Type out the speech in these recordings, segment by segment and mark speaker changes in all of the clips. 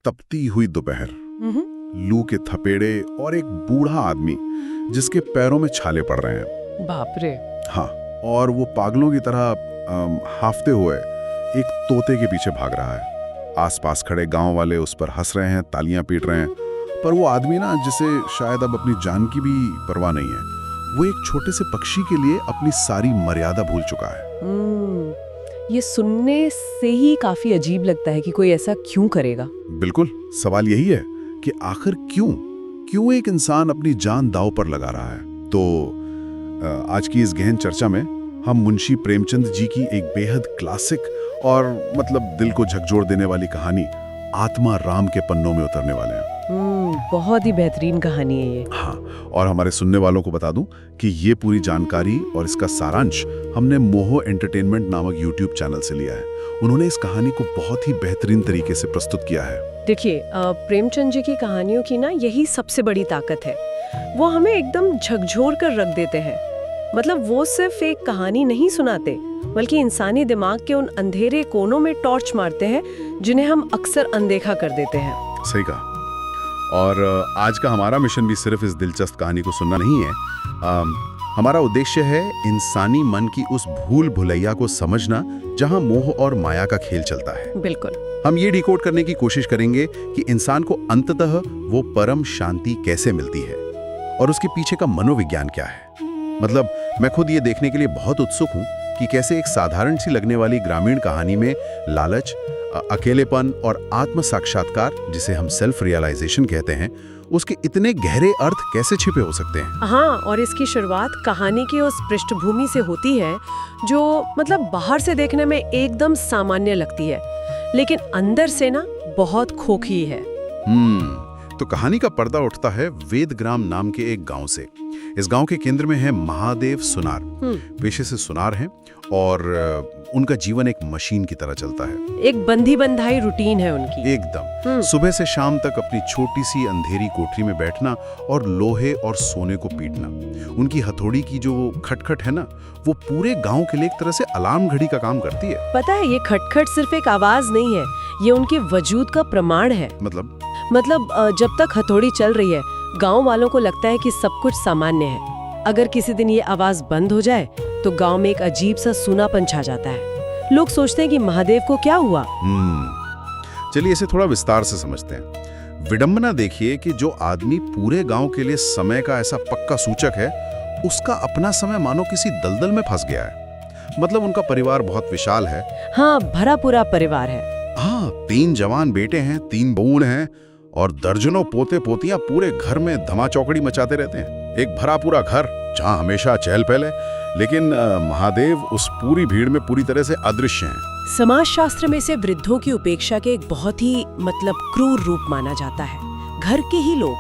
Speaker 1: तपती हुई दोपहर, लू के थपेड़े और एक बूढ़ा आदमी जिसके पैरों में छाले पड़ रहे हैं।
Speaker 2: बाप रे।
Speaker 1: हाँ, और वो पागलों की तरह हाफते हुए एक तोते के पीछे भाग रहा है। आसपास खड़े गांव वाले उस पर हंस रहे हैं, तालियां पीट रहे हैं, पर वो आदमी ना, जिसे शायद अब अपनी जान की भी परवाह नहीं है, वो एक छोटे से पक्षी के लिए अपनी सारी मर्यादा भूल चुका है।
Speaker 2: ये सुनने से ही काफी अजीब लगता है कि कोई ऐसा क्यों करेगा।
Speaker 1: बिल्कुल, सवाल यही है कि आखिर क्यों एक इंसान अपनी जान दांव पर लगा रहा है। तो आज की इस गहन चर्चा में हम मुंशी प्रेमचंद जी की एक बेहद क्लासिक और मतलब दिल को झकझोर देने वाली कहानी आत्मा राम के पन्नों में उतरने वाले हैं।
Speaker 2: बहुत ही बेहतरीन कहानी है ये।
Speaker 1: हाँ, और हमारे सुनने वालों को बता दूं कि ये पूरी जानकारी और इसका सारांश हमने मोहो एंटरटेनमेंट नामक YouTube चैनल से लिया है। उन्होंने इस कहानी को बहुत ही बेहतरीन तरीके से प्रस्तुत किया है।
Speaker 2: देखिए, प्रेमचंद जी की कहानियों की ना यही सबसे बड़ी ताकत है। वो हमें एकदम झकझोर कर रख देते हैं। मतलब वो सिर्फ एक कहानी नहीं सुनाते, बल्कि इंसानी दिमाग के उन अंधेरे कोनों में टॉर्च मारते हैं जिन्हें हम अक्सर अनदेखा कर देते हैं।
Speaker 1: सही कहा। और आज का हमारा मिशन भी सिर्फ इस दिलचस्प कहानी को सुनना नहीं है। हमारा उद्देश्य है इंसानी मन की उस भूल भुलैया को समझना जहां मोह और माया का खेल चलता है।
Speaker 2: बिल्कुल।
Speaker 1: हम ये डिकोड करने की कोशिश करेंगे कि इंसान को अंततः वो परम शांति कैसे मिलती है और उसके पीछे का मनोविज्ञान क्या है। मतलब मैं खुद ये देखने के लिए बहुत उत्सुक हूँ कि कैसे एक साधारण सी लगने वाली ग्रामीण कहानी में लालच, अकेलेपन और आत्म साक्षात्कार, जिसे हम सेल्फ रियलाइजेशन कहते हैं, उसके इतने गहरे अर्थ कैसे छिपे हो सकते हैं।
Speaker 2: हाँ, और इसकी शुरुआत कहानी की उस पृष्ठभूमि से होती है जो मतलब बाहर से देखने में एकदम सामान्य लगती है, लेकिन अंदर से ना बहुत खोखली है।
Speaker 1: तो कहानी का पर्दा उठता है वेदग्राम नाम के एक गांव से। इस गांव के केंद्र में है महादेव सुनार। पेशे से सुनार हैं और उनका जीवन एक मशीन की तरह चलता है।
Speaker 2: एक बंधी बंधाई रूटीन है उनकी।
Speaker 1: एकदम। सुबह से शाम तक अपनी छोटी सी अंधेरी कोठरी में बैठना और लोहे और सोने को पीटना। उनकी हथौड़ी की जो खटखट है ना, वो पूरे गांव के लिए एक तरह से अलार्म घड़ी का काम करती है।
Speaker 2: पता है, ये खटखट सिर्फ एक आवाज नहीं है, ये उनके वजूद का प्रमाण है। मतलब जब तक हथौड़ी चल रही है, गांव वालों को लगता है कि सब कुछ सामान्य है। अगर किसी दिन ये आवाज बंद हो जाए तो गांव में एक अजीब सा सूनापन छा जाता है। लोग सोचते हैं कि महादेव को क्या हुआ।
Speaker 1: चलिए इसे थोड़ा विस्तार से समझते हैं। विडंबना देखिए कि जो आदमी पूरे गांव के लिए समय का ऐसा पक्का सूचक है, उसका अपना समय मानो किसी दलदल में फंस गया है। मतलब उनका परिवार बहुत विशाल है।
Speaker 2: हाँ, भरा पूरा परिवार है।
Speaker 1: हाँ, 3 जवान बेटे हैं, 3 बहूएं हैं और दर्जनों पोते पोतियां पूरे घर में धमाचौकड़ी मचाते रहते हैं। एक भरा पूरा घर जहां हमेशा चहल पहल है, लेकिन महादेव उस पूरी भीड़ में पूरी तरह से अदृश्य हैं।
Speaker 2: समाजशास्त्र में से वृद्धों की उपेक्षा के एक बहुत ही मतलब क्रूर रूप माना जाता है। घर के ही लोग,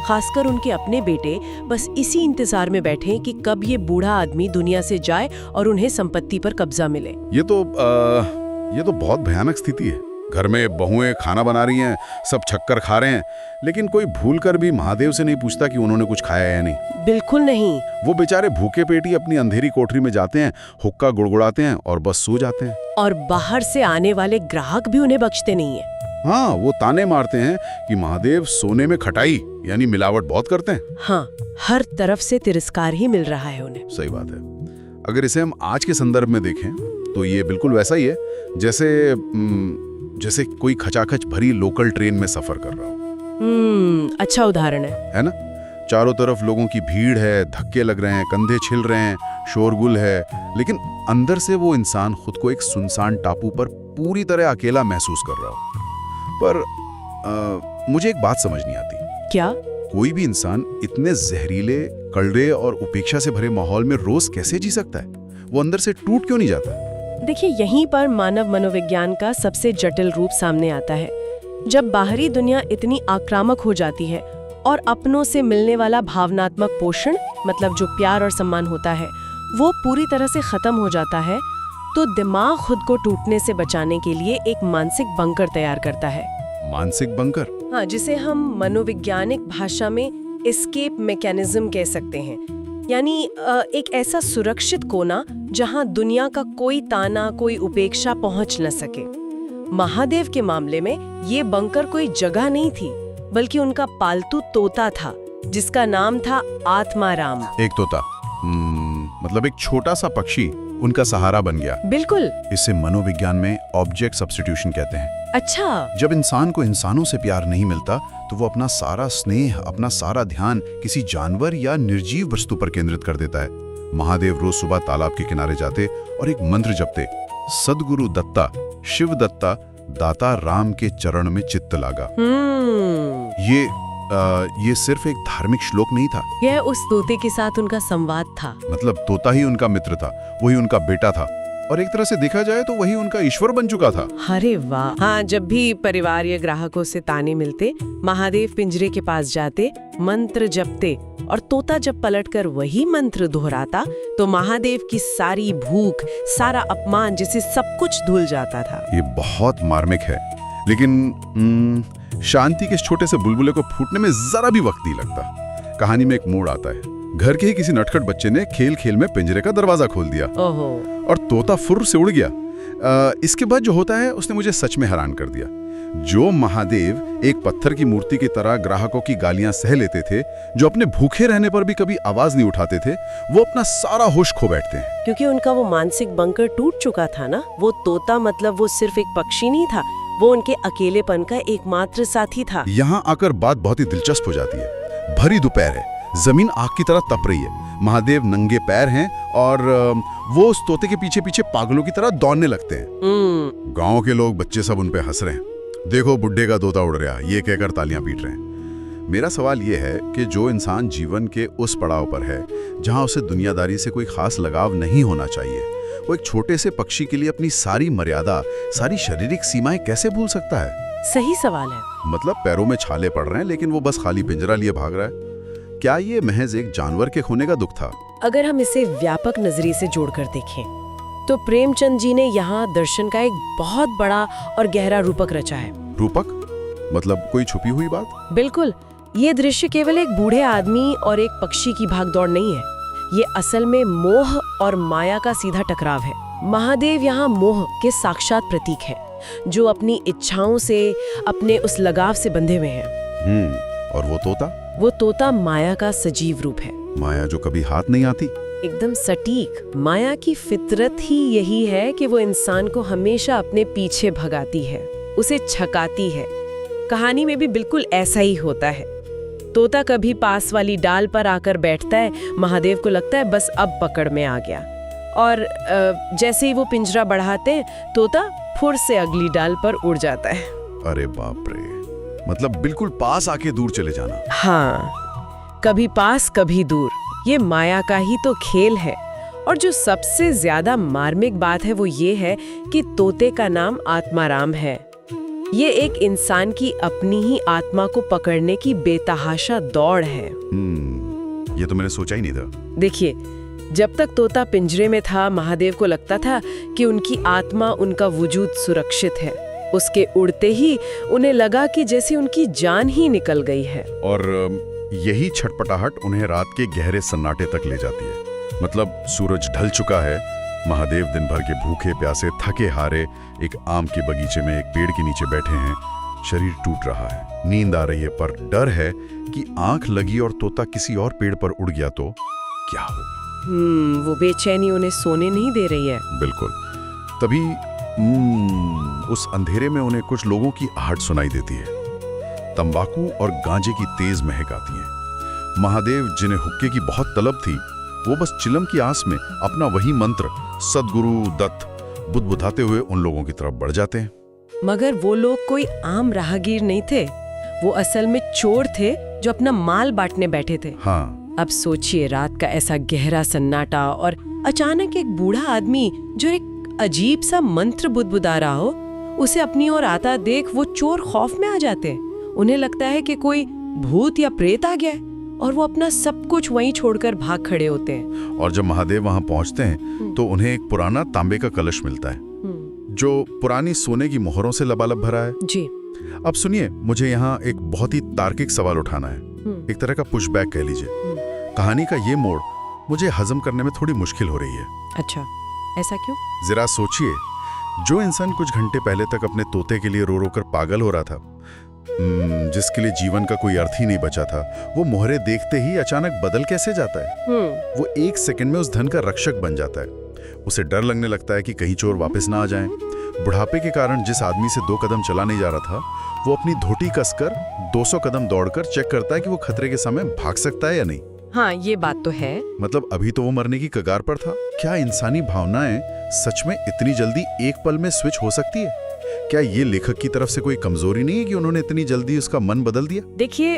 Speaker 2: खासकर उनके अपने बेटे, बस इसी इंतजार में बैठे हैं कि कब ये बूढ़ा आदमी दुनिया से जाए और उन्हें संपत्ति पर कब्जा मिले।
Speaker 1: ये तो बहुत भयानक स्थिति है। घर में बहुएं खाना बना रही हैं, सब छक्कर खा रहे हैं, लेकिन कोई भूलकर भी महादेव से नहीं पूछता कि उन्होंने कुछ खाया या नहीं।
Speaker 2: बिल्कुल नहीं।
Speaker 1: वो बेचारे भूखे पेट ही अपनी अंधेरी कोठरी में जाते हैं, हुक्का गुड़गुड़ाते हैं और बस सो जाते हैं।
Speaker 2: और बाहर से आने वाले ग्राहक भी उन्हें बख्शते नहीं है।
Speaker 1: हाँ, वो ताने मारते हैं कि महादेव सोने में खटाई यानी मिलावट बहुत करते हैं।
Speaker 2: हाँ, हर तरफ से तिरस्कार ही मिल रहा है उन्हें।
Speaker 1: सही बात है। अगर इसे हम आज के संदर्भ में देखें तो ये बिल्कुल वैसा ही है जैसे कोई खचाखच भरी लोकल ट्रेन में सफर कर रहा हो।
Speaker 2: अच्छा उदाहरण है
Speaker 1: ना? चारों तरफ लोगों की भीड़ है, धक्के लग रहे हैं, कंधे छिल रहे हैं, शोरगुल है, लेकिन अंदर से वो इंसान खुद को एक सुनसान टापू पर पूरी तरह अकेला महसूस कर रहा हो। पर मुझे एक बात समझ नहीं आती।
Speaker 2: क्या?
Speaker 1: कोई भी इंसान इतने जहरीले, कड़वे और उपेक्षा से भरे माहौल में रोज कैसे जी सकता है? वो अंदर से टूट क्यों नहीं जाता?
Speaker 2: देखिए, यहीं पर मानव मनोविज्ञान का सबसे जटिल रूप सामने आता है। जब बाहरी दुनिया इतनी आक्रामक हो जाती है और अपनों से मिलने वाला भावनात्मक पोषण, मतलब जो प्यार और सम्मान होता है, वो पूरी तरह से खत्म हो जाता है, तो दिमाग खुद को टूटने से बचाने के लिए एक मानसिक बंकर तैयार करता है।
Speaker 1: मानसिक बंकर?
Speaker 2: हाँ, जिसे हम मनोवैज्ञानिक भाषा में एस्केप मैकेनिज्म कह सकते हैं। यानी एक ऐसा सुरक्षित कोना जहां दुनिया का कोई ताना, कोई उपेक्षा पहुंच न सके। महादेव के मामले में ये बंकर कोई जगह नहीं थी, बल्कि उनका पालतू तोता था, जिसका नाम था आत्माराम।
Speaker 1: एक तोता, मतलब एक छोटा सा पक्षी उनका सहारा बन गया।
Speaker 2: बिल्कुल।
Speaker 1: इसे मनोविज्ञान में ऑब्जेक्ट सब्स्टिट्यूशन कहते हैं।
Speaker 2: अच्छा।
Speaker 1: जब इंसान को इंसानों से प्यार नहीं मिलता तो वो अपना सारा स्नेह, अपना सारा ध्यान किसी जानवर या निर्जीव वस्तु पर केंद्रित कर देता है। महादेव रोज सुबह तालाब के किनारे जाते और एक मंत्र जपते, सदगुरु दत्ता शिव दत्ता दाता राम के चरण में चित्त लागा। ये सिर्फ एक धार्मिक श्लोक नहीं था,
Speaker 2: यह उस तोते के साथ उनका संवाद था।
Speaker 1: मतलब तोता ही उनका मित्र था, वही उनका बेटा था, और एक तरह से देखा जाए तो वही उनका ईश्वर बन चुका था।
Speaker 2: अरे वाह। हाँ, जब भी परिवार या ग्राहकों से ताने मिलते, महादेव पिंजरे के पास जाते, मंत्र जपते, और तोता जब पलटकर वही मंत्र दोहराता तो महादेव की सारी भूख, सारा अपमान, जैसे सब कुछ धुल जाता था।
Speaker 1: ये बहुत मार्मिक है, लेकिन शांति के इस छोटे से बुलबुले को फूटने में जरा भी वक्त नहीं लगता। कहानी में एक मोड़ आता है। घर के ही किसी नटखट बच्चे ने खेल खेल में पिंजरे का दरवाजा खोल दिया।
Speaker 2: ओहो।
Speaker 1: और तोता फुर्र से उड़ गया। इसके बाद जो होता है उसने मुझे सच में हैरान कर दिया। जो महादेव एक पत्थर की मूर्ति की तरह ग्राहकों की गालियां सह लेते थे, जो अपने भूखे रहने पर भी कभी आवाज नहीं उठाते थे, वो अपना सारा होश खो बैठते हैं।
Speaker 2: क्योंकि उनका वो मानसिक बंकर टूट चुका था ना। वो तोता मतलब वो सिर्फ एक पक्षी नहीं था, वो उनके अकेलेपन का एकमात्र साथी था।
Speaker 1: यहाँ आकर बात बहुत ही दिलचस्प हो जाती है। भरी दोपहर है, जमीन आग की तरह तप रही है, महादेव नंगे पैर हैं और वो उस तोते के पीछे पीछे पागलों की तरह दौड़ने लगते हैं। गांव के लोग, बच्चे सब उन पे हंस रहे हैं। देखो बुड्ढे का तोता उड़ रहा, ये कहकर तालियां पीट रहे हैं। मेरा सवाल ये है कि जो इंसान जीवन के उस पड़ाव पर है जहां उसे दुनियादारी से कोई खास लगाव नहीं होना चाहिए, वो एक छोटे से पक्षी के लिए अपनी सारी मर्यादा, सारी शारीरिक सीमाएं कैसे भूल सकता है?
Speaker 2: सही सवाल है।
Speaker 1: मतलब पैरों में छाले पड़ रहे हैं लेकिन वो बस खाली पिंजरा लिए भाग रहा है। क्या ये महज एक जानवर के खोने का दुख था?
Speaker 2: अगर हम इसे व्यापक नजरिए से जोड़कर देखें तो प्रेमचंद जी ने यहाँ दर्शन का एक बहुत बड़ा और गहरा रूपक रचा है।
Speaker 1: रूपक मतलब कोई छुपी हुई बात?
Speaker 2: बिल्कुल। ये दृश्य केवल एक बूढ़े आदमी और एक पक्षी की भागदौड़ नहीं है, ये असल में मोह और माया का सीधा टकराव है। महादेव यहाँ मोह के साक्षात प्रतीक है, जो अपनी इच्छाओं से, अपने उस लगाव से बंधे हुए हैं।
Speaker 1: और वो तोता?
Speaker 2: वो तोता माया का सजीव रूप है।
Speaker 1: माया जो कभी हाथ नहीं आती।
Speaker 2: एकदम सटीक। माया की फितरत ही यही है कि वो इंसान को हमेशा अपने पीछे भगाती है, उसे छकाती है। कहानी में भी बिल्कुल ऐसा ही होता है। तोता कभी पास वाली डाल पर आकर बैठता है, महादेव को लगता है बस अब पकड़ में आ गया, और जैसे ही वो पिंजरा बढ़ाते हैं, तोता फुर से अगली डाल पर उड़ जाता है।
Speaker 1: अरे बाप रे, मतलब बिल्कुल पास आके दूर चले जाना।
Speaker 2: हाँ, कभी पास कभी दूर, ये माया का ही तो खेल है। और जो सबसे ज्यादा मार्मिक बात है वो ये है कि तोते का नाम आत्माराम है। ये एक इंसान की अपनी ही आत्मा को पकड़ने की बेतहाशा दौड़ है।
Speaker 1: ये तो मैंने सोचा ही नहीं था।
Speaker 2: देखिए, जब तक तोता पिंजरे में था, महादेव को लगता था कि उनकी आत्मा, उनका वजूद सुरक्षित है। उसके उड़ते ही उन्हें लगा कि जैसे उनकी जान ही निकल गई है।
Speaker 1: और यही छटपटाहट उन्हें रात के गहरे सन्नाटे तक ले जाती है। मतलब सूरज ढल चुका है, महादेव दिन भर के भूखे प्यासे थके हारे एक आम के बगीचे में एक पेड़ के नीचे बैठे हैं। शरीर टूट रहा है, नींद आ रही है, पर डर है कि आंख लगी और तोता किसी और पेड़ पर उड़ गया तो क्या हो।
Speaker 2: वो बेचैनी उन्हें सोने नहीं दे रही है।
Speaker 1: बिल्कुल। तभी उस अंधेरे में उन्हें कुछ लोगों की आहट सुनाई देती है। तंबाकू और गांजे की तेज महक आती है। महादेव, जिन्हें हुक्के की बहुत तलब थी, वो बस चिलम की आस में अपना वही मंत्र सदगुरु दत्त बुदबुदाते हुए उन लोगों की तरफ बढ़ जाते हैं।
Speaker 2: मगर वो लोग कोई आम राहगीर नहीं थे, वो असल में चोर थे जो अपना माल बांटने बैठे थे।
Speaker 1: हाँ।
Speaker 2: अब सोचिए, रात का ऐसा गहरा सन्नाटा और अचानक एक बूढ़ा आदमी जो एक अजीब सा मंत्र बुदबुदा रहा हो, उसे अपनी ओर आता देख वो चोर खौफ में आ जाते हैं। उन्हें लगता है कि कोई भूत या प्रेत आ गया है, और वो अपना सब कुछ वहीं छोड़कर भाग खड़े होते हैं।
Speaker 1: और जब महादेव वहां पहुंचते हैं तो उन्हें एक पुराना तांबे का कलश मिलता है, जो पुरानी सोने की मोहरों से लबालब भरा है।
Speaker 2: जी।
Speaker 1: अब सुनिए, मुझे यहाँ एक बहुत ही तार्किक सवाल उठाना है, एक तरह का पुशबैक कह लीजिए। कहानी का ये मोड़ मुझे हजम करने में थोड़ी मुश्किल हो रही है।
Speaker 2: अच्छा, ऐसा क्यों?
Speaker 1: जरा सोचिए, जो इंसान कुछ घंटे पहले तक अपने तोते के लिए रो रो कर पागल हो रहा था, जिसके लिए जीवन का कोई अर्थ ही नहीं बचा था, वो मोहरे देखते ही अचानक बदल कैसे जाता है? वो एक सेकंड में उस धन का रक्षक बन जाता है। उसे डर लगने लगता है कि कहीं चोर वापस ना आ जाएं। बुढ़ापे के कारण जिस आदमी से 2 कदम चला नहीं जा रहा था, वो अपनी धोती कसकर 200 कदम दौड़कर चेक करता है कि वो खतरे के समय भाग सकता है या नहीं।
Speaker 2: हाँ, ये बात तो है।
Speaker 1: मतलब अभी तो वो मरने की कगार पर था। क्या इंसानी भावनाएं सच में इतनी जल्दी एक पल में स्विच हो सकती है? क्या ये लेखक की तरफ से कोई कमजोरी नहीं है कि उन्होंने इतनी जल्दी उसका मन बदल दिया?
Speaker 2: देखिए,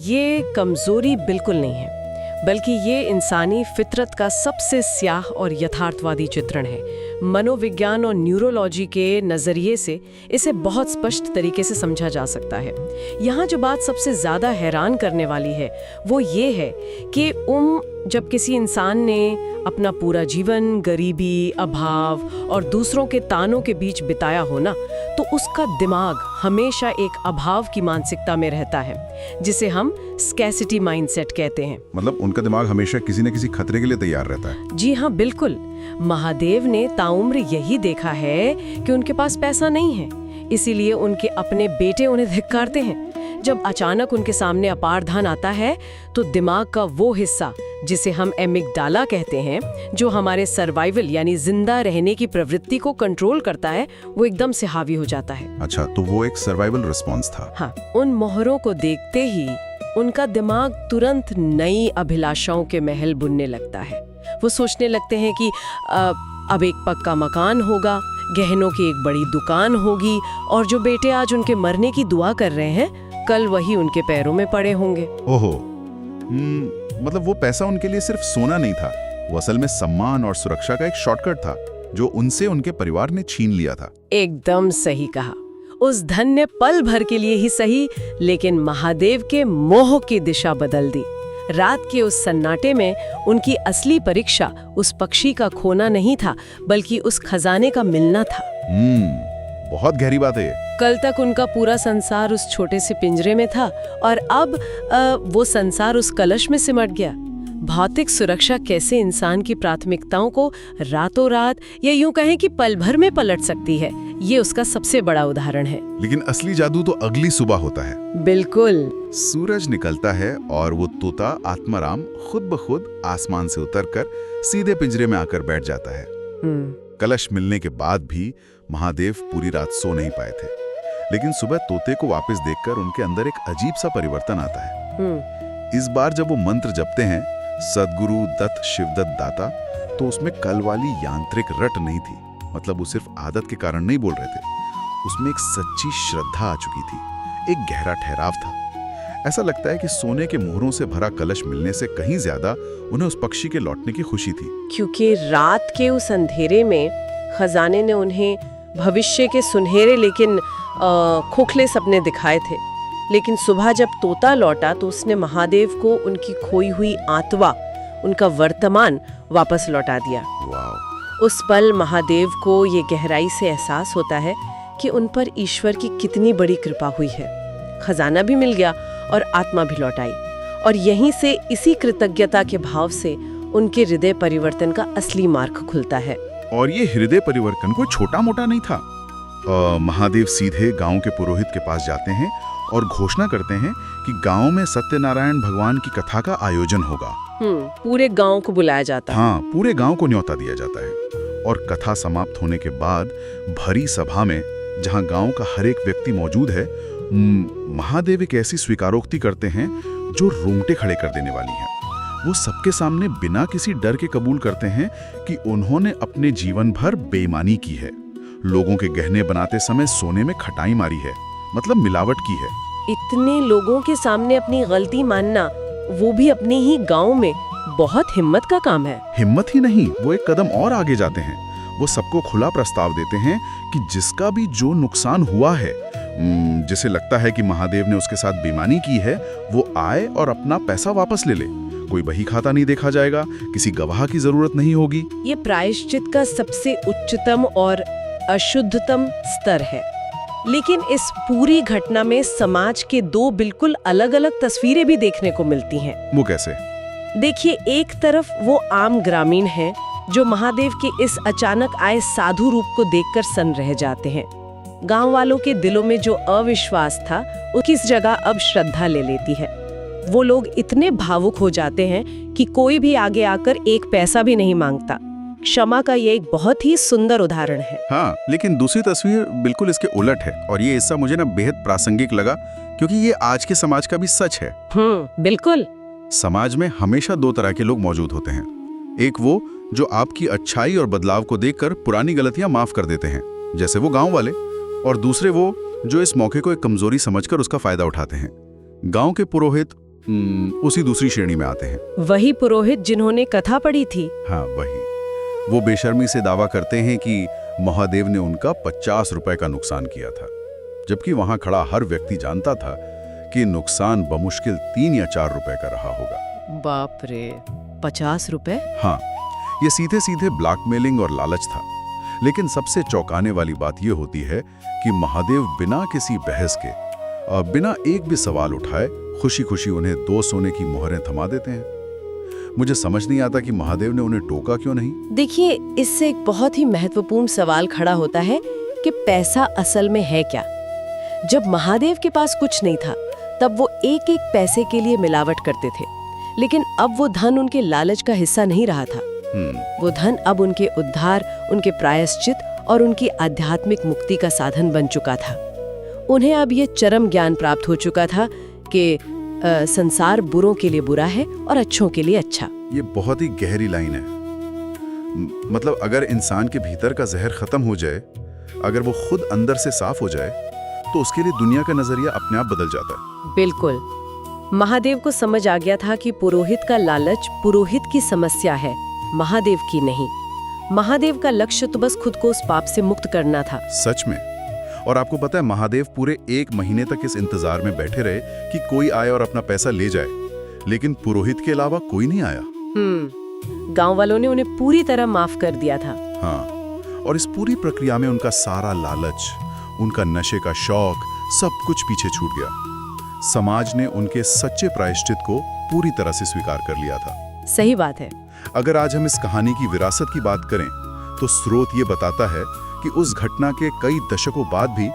Speaker 2: ये कमजोरी बिल्कुल नहीं है, बल्कि ये इंसानी फितरत का सबसे स्याह और यथार्थवादी चित्रण है। मनोविज्ञान और न्यूरोलॉजी के नज़रिए से इसे बहुत स्पष्ट तरीके से समझा जा सकता है। यहाँ जो बात सबसे ज़्यादा हैरान करने वाली है वो ये है कि जब किसी इंसान ने अपना पूरा जीवन गरीबी, अभाव और दूसरों के तानों के बीच बिताया हो ना, तो उसका दिमाग हमेशा एक अभाव की मानसिकता में रहता है, जिसे हम स्कैसिटी माइंडसेट कहते हैं।
Speaker 1: मतलब उनका दिमाग हमेशा किसी न किसी खतरे के लिए तैयार रहता है।
Speaker 2: जी हाँ, बिल्कुल। महादेव ने ताउम्र यही देखा है कि उनके पास पैसा नहीं है, इसीलिए उनके अपने बेटे उन्हें धिक्कारते हैं। जब अचानक उनके सामने अपार धन आता है, तो दिमाग का वो हिस्सा जिसे हम एमिगडाला कहते हैं, जो हमारे सर्वाइवल यानी जिंदा रहने की प्रवृत्ति को कंट्रोल करता है, वो एकदम से हावी हो जाता है।
Speaker 1: अच्छा, तो वो एक सर्वाइवल रिस्पॉन्स था।
Speaker 2: हाँ, उन मोहरों को देखते ही उनका दिमाग तुरंत नई अभिलाषाओं के महल बुनने लगता है। वो सोचने लगते हैं कि अब एक पक्का मकान होगा, गहनों की एक बड़ी दुकान होगी, और जो बेटे आज उनके मरने की दुआ कर रहे हैं, कल वही उनके पैरों में पड़े होंगे।
Speaker 1: ओहो, मतलब वो पैसा उनके लिए सिर्फ सोना नहीं था, वो असल में सम्मान और सुरक्षा का एक शॉर्टकट था, जो उनसे उनके परिवार ने छीन लिया था।
Speaker 2: एकदम सही कहा। उस धन ने पल भर के लिए ही सही, लेकिन महादेव के मोह की दिशा बदल दी। रात के उस सन्नाटे में उनकी असली परीक्षा उस पक्षी का खोना नहीं था, बल्कि उस खजाने का मिलना था।
Speaker 1: बहुत गहरी बात है ये।
Speaker 2: कल तक उनका पूरा संसार उस छोटे से पिंजरे में था, और अब वो संसार उस कलश में सिमट गया। भौतिक सुरक्षा कैसे इंसान की प्राथमिकताओं को रातों रात, या यूं कहें कि पल भर में पलट सकती है, ये उसका सबसे बड़ा उदाहरण है।
Speaker 1: लेकिन असली जादू तो अगली सुबह होता है।
Speaker 2: बिल्कुल।
Speaker 1: सूरज निकलता है और वो तोता आत्माराम खुद ब खुद आसमान से उतरकर सीधे पिंजरे में आकर बैठ जाता है। कलश मिलने के बाद भी महादेव पूरी रात सो नहीं पाए थे, लेकिन सुबह तोते को वापस देखकर उनके अंदर एक अजीब सा परिवर्तन आता है। इस बार जब वो मंत्र जपते हैं, सद्गुरु दत्त शिवदत्त दाता, तो उसमें कल वाली यांत्रिक रट नहीं थी। मतलब वो सिर्फ आदत के कारण नहीं बोल रहे थे, उसमें एक सच्ची श्रद्धा आ चुकी थी, एक गहरा ठहराव था। ऐसा लगता है कि सोने के मोहरों से भरा कलश मिलने से कहीं ज्यादा उन्हें उस पक्षी के लौटने की खुशी थी।
Speaker 2: क्योंकि रात के उस अंधेरे में खजाने ने उन्हें भविष्य के सुनहरे लेकिन खोखले सपने दिखाए थे, लेकिन सुबह जब तोता लौटा तो उसने महादेव को उनकी खोई हुई आत्मा, उनका वर्तमान वापस लौटा दिया। उस पल महादेव को ये गहराई से एहसास होता है कि उन पर ईश्वर की कितनी बड़ी कृपा हुई है। खजाना भी मिल गया और आत्मा भी लौट आई, और यहीं से, इसी कृतज्ञता के भाव से उनके हृदय परिवर्तन का असली मार्ग खुलता है।
Speaker 1: और ये हृदय परिवर्तन कोई छोटा मोटा नहीं था। महादेव सीधे गांव के पुरोहित के पास जाते हैं और घोषणा करते हैं कि गांव में सत्यनारायण भगवान की कथा का आयोजन होगा।
Speaker 2: पूरे गांव को बुलाया जाता है।
Speaker 1: हाँ, पूरे गांव को न्योता दिया जाता है। और कथा समाप्त होने के बाद भरी सभा में, जहां गांव का हर एक व्यक्ति मौजूद है, महादेव एक ऐसी स्वीकारोक्ति करते हैं जो रोंगटे खड़े कर देने वाली है। वो सबके सामने बिना किसी डर के कबूल करते हैं कि उन्होंने अपने जीवन भर बेईमानी की है, लोगों के गहने बनाते समय सोने में खटाई मारी है, मतलब मिलावट की है।
Speaker 2: इतने लोगों के सामने अपनी गलती मानना, वो भी अपने ही गांव में, बहुत हिम्मत का काम है।
Speaker 1: हिम्मत ही नहीं, वो एक कदम और आगे जाते हैं। वो सबको खुला प्रस्ताव देते हैं कि जिसका भी जो नुकसान हुआ है, जिसे लगता है कि महादेव ने उसके साथ बेईमानी की है, वो आए और अपना पैसा वापस ले ले। कोई बही खाता नहीं देखा जाएगा, किसी गवाह की जरूरत नहीं होगी।
Speaker 2: ये प्रायश्चित का सबसे उच्चतम और अशुद्धतम स्तर है। लेकिन इस पूरी घटना में समाज के दो बिल्कुल अलग अलग तस्वीरें भी देखने को मिलती हैं।
Speaker 1: वो कैसे?
Speaker 2: देखिए, एक तरफ वो आम ग्रामीण हैं जो महादेव के इस अचानक आए साधु रूप को देखकर सन्न रह जाते हैं। गांव वालों के दिलों में जो अविश्वास था उसकी जगह अब श्रद्धा ले लेती है। वो लोग इतने भावुक हो जाते हैं कि कोई भी आगे आकर एक पैसा भी नहीं मांगता। क्षमा का ये एक बहुत ही सुंदर उदाहरण है।
Speaker 3: हाँ, लेकिन दूसरी तस्वीर बिल्कुल इसके उलट है और ये हिस्सा मुझे ना बेहद प्रासंगिक लगा क्योंकि ये आज के समाज का भी सच है।
Speaker 2: बिल्कुल।
Speaker 3: समाज में हमेशा दो तरह के लोग मौजूद होते हैं। एक वो जो आपकी अच्छाई और बदलाव को देखकर पुरानी गलतियां माफ कर देते हैं, जैसे वो गांव वाले, और दूसरे वो जो इस मौके को एक कमजोरी समझकर उसका फायदा उठाते हैं। गांव के पुरोहित उसी दूसरी श्रेणी में आते हैं।
Speaker 2: वही पुरोहित जिन्होंने कथा पढ़ी थी।
Speaker 3: हाँ, वही। वो बेशर्मी से दावा करते हैं कि महादेव ने उनका 50 रुपए का नुकसान किया था, जबकि वहां खड़ा हर व्यक्ति जानता था कि नुकसान बमुश्किल 3 या 4 रुपए का रहा होगा।
Speaker 2: बाप रे, 50 रुपए?
Speaker 3: हाँ, ये सीधे सीधे ब्लैकमेलिंग और लालच था। लेकिन सबसे चौंकाने वाली बात यह होती है कि महादेव बिना किसी बहस के, बिना एक भी सवाल उठाए, खुशी खुशी उन्हें 2 सोने की मोहरें थमा देते हैं। मुझे समझ नहीं आता कि महादेव ने उन्हें टोका क्यों नहीं।
Speaker 2: देखिए, इससे एक बहुत ही महत्वपूर्ण सवाल खड़ा होता है कि पैसा असल में है क्या। जब महादेव के पास कुछ नहीं था तब वो एक एक पैसे के लिए मिलावट करते थे, लेकिन अब वो धन उनके लालच का हिस्सा नहीं रहा था। वो धन अब उनके उद्धार, उनके प्रायश्चित और उनकी आध्यात्मिक मुक्ति का साधन बन चुका था। उन्हें अब ये चरम ज्ञान प्राप्त हो चुका था कि संसार बुरों के लिए बुरा है और अच्छों के लिए अच्छा।
Speaker 3: ये बहुत ही गहरी लाइन है। मतलब अगर इंसान के भीतर का जहर खत्म हो जाए, अगर वो खुद अंदर से साफ हो जाए, तो उसके लिए दुनिया का नजरिया अपने आप बदल जाता है।
Speaker 2: बिल्कुल। महादेव को समझ आ गया था कि पुरोहित का लालच पुरोहित की समस्या है, महादेव की नहीं। महादेव का लक्ष्य तो बस खुद को उस पाप से मुक्त करना था।
Speaker 3: सच में। और आपको पता है, महादेव पूरे 1 महीने तक इस इंतजार में बैठे रहे कि कोई आए और अपना पैसा ले जाए, लेकिन पुरोहित के अलावा कोई नहीं आया।
Speaker 2: गांव वालों ने उन्हें पूरी तरह माफ कर दिया था।
Speaker 3: हाँ, और इस पूरी प्रक्रिया में उनका सारा लालच, उनका नशे का शौक, सब कुछ पीछे छूट गया। समाज ने उनके सच्चे प्रायश्चित को पूरी तरह से स्वीकार कर लिया था।
Speaker 2: सही बात है।
Speaker 3: अगर आज हम इस कहानी की विरासत की बात करें तो स्रोत ये बताता है कि उस घटना के कई दशकों बाद भी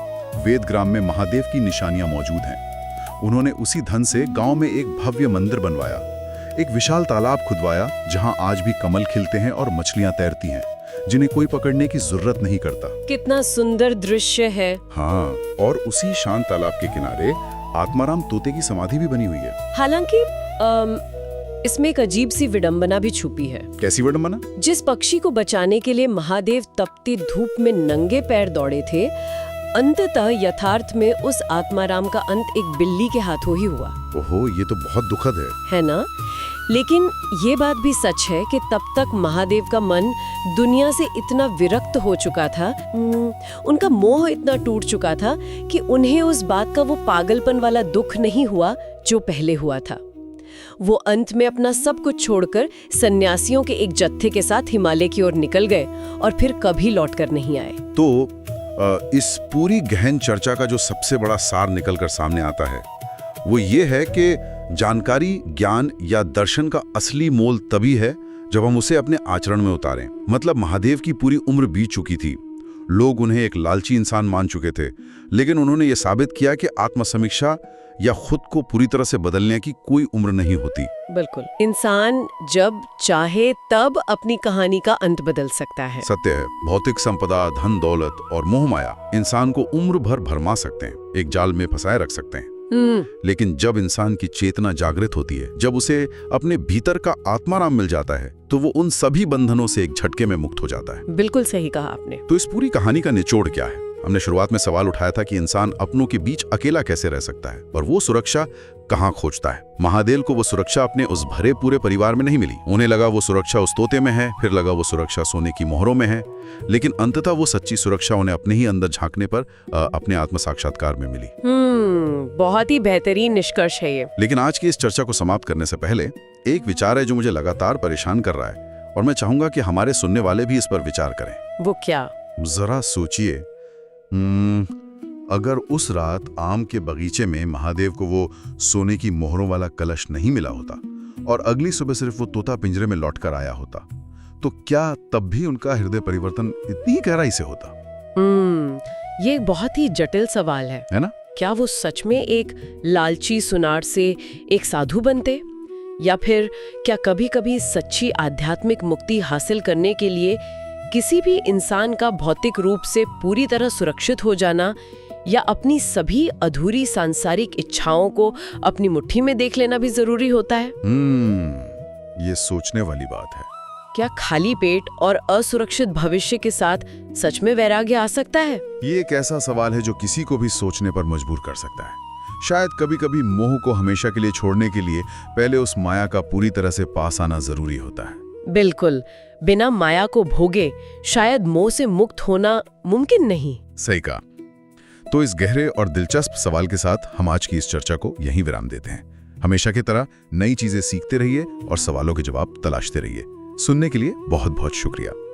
Speaker 3: वेदग्राम में महादेव की निशानियां मौजूद हैं। उन्होंने उसी धन से गांव में एक भव्य मंदिर बनवाया, एक विशाल तालाब खुदवाया जहां आज भी कमल खिलते हैं और मछलियां तैरती हैं, जिन्हें कोई पकड़ने की जरूरत नहीं करता।
Speaker 2: कितना सुंदर दृश्य है।
Speaker 3: हाँ, और उसी शांत तालाब के किनारे आत्माराम तोते की समाधि भी बनी हुई है।
Speaker 2: हालांकि इसमें एक अजीब सी विडंबना भी छुपी है।
Speaker 3: कैसी विडंबना?
Speaker 2: जिस पक्षी को बचाने के लिए महादेव तपती धूप में नंगे पैर दौड़े थे, अंततः यथार्थ में उस आत्माराम का अंत एक बिल्ली के हाथों ही हुआ।
Speaker 3: ओहो, ये तो बहुत दुखद
Speaker 2: है ना? लेकिन ये बात भी सच है कि तब तक महादेव का मन दुनिया से इतना विरक्त हो चुका था, उनका मोह इतना टूट चुका था कि उन्हें उस बात का वो पागलपन वाला दुख नहीं हुआ जो पहले हुआ था। वो अंत में अपना सब कुछ छोड़कर सन्यासियों के एक जत्थे के साथ हिमालय की ओर निकल गए और फिर कभी लौटकर नहीं आए।
Speaker 3: तो इस पूरी गहन चर्चा का जो सबसे बड़ा सार निकलकर सामने आता है वो ये है कि जानकारी, ज्ञान या दर्शन का असली मोल तभी है जब हम उसे अपने आचरण में उतारें। मतलब महादेव की पूरी उम्र बीत चुकी थी, लोग उन्हें एक लालची इंसान मान चुके थे, लेकिन उन्होंने ये साबित किया कि आत्मसमीक्षा या खुद को पूरी तरह से बदलने की कोई उम्र नहीं होती।
Speaker 2: बिल्कुल। इंसान जब चाहे तब अपनी कहानी का अंत बदल सकता है।
Speaker 3: सत्य है, भौतिक संपदा, धन दौलत और मोह माया इंसान को उम्र भर भरमा सकते हैं, एक जाल में फंसाए रख सकते हैं। लेकिन जब इंसान की चेतना जागृत होती है, जब उसे अपने भीतर का आत्माराम मिल जाता है, तो वो उन सभी बंधनों से एक झटके में मुक्त हो जाता है।
Speaker 2: बिल्कुल सही कहा आपने।
Speaker 3: तो इस पूरी कहानी का निचोड़ क्या है? हमने शुरुआत में सवाल उठाया था कि इंसान अपनों के बीच अकेला कैसे रह सकता है और वो सुरक्षा कहाँ खोजता है। महादेव को वो सुरक्षा अपने उस भरे पूरे परिवार में नहीं मिली। उन्हें लगा वो सुरक्षा उस तोते में है, फिर लगा वो सुरक्षा सोने की मोहरों में है, लेकिन अंततः वो सच्ची सुरक्षा उन्हें अपने ही अंदर झांकने पर अपने आत्म साक्षात्कार में मिली।
Speaker 2: बहुत ही बेहतरीन निष्कर्ष है ये।
Speaker 3: लेकिन आज की इस चर्चा को समाप्त करने से पहले एक विचार है जो मुझे लगातार परेशान कर रहा है और मैं चाहूंगा कि हमारे सुनने वाले भी इस पर विचार करें।
Speaker 2: वो क्या?
Speaker 3: जरा सोचिए, अगर उस रात आम के बगीचे में महादेव को वो सोने की मोहरों वाला कलश नहीं मिला होता और अगली सुबह सिर्फ वो तोता पिंजरे में लौटकर आया होता, तो क्या तब भी उनका हृदय परिवर्तन इतनी गहराई से होता?
Speaker 2: ये एक बहुत ही जटिल सवाल है
Speaker 3: ना?
Speaker 2: क्या वो सच में एक लालची सुनार से एक साधु बनते, या फिर क्या कभी-कभी सच्ची आध्यात्मिक मुक्ति हासिल करने के लिए किसी भी इंसान का भौतिक रूप से पूरी तरह सुरक्षित हो जाना या अपनी सभी अधूरी सांसारिक इच्छाओं को अपनी मुट्ठी में देख लेना भी जरूरी होता है?
Speaker 3: ये सोचने वाली बात है।
Speaker 2: क्या खाली पेट और असुरक्षित भविष्य के साथ सच में वैराग्य आ सकता है?
Speaker 3: ये एक ऐसा सवाल है जो किसी को भी सोचने पर मजबूर कर सकता है। शायद कभी-कभी मोह को हमेशा के लिए छोड़ने के लिए पहले उस माया का पूरी तरह से पास आना जरूरी होता है।
Speaker 2: बिल्कुल, बिना माया को भोगे शायद मोह से मुक्त होना मुमकिन नहीं।
Speaker 3: सही कहा। तो इस गहरे और दिलचस्प सवाल के साथ हम आज की इस चर्चा को यहीं विराम देते हैं। हमेशा की तरह नई चीजें सीखते रहिए और सवालों के जवाब तलाशते रहिए। सुनने के लिए बहुत बहुत शुक्रिया।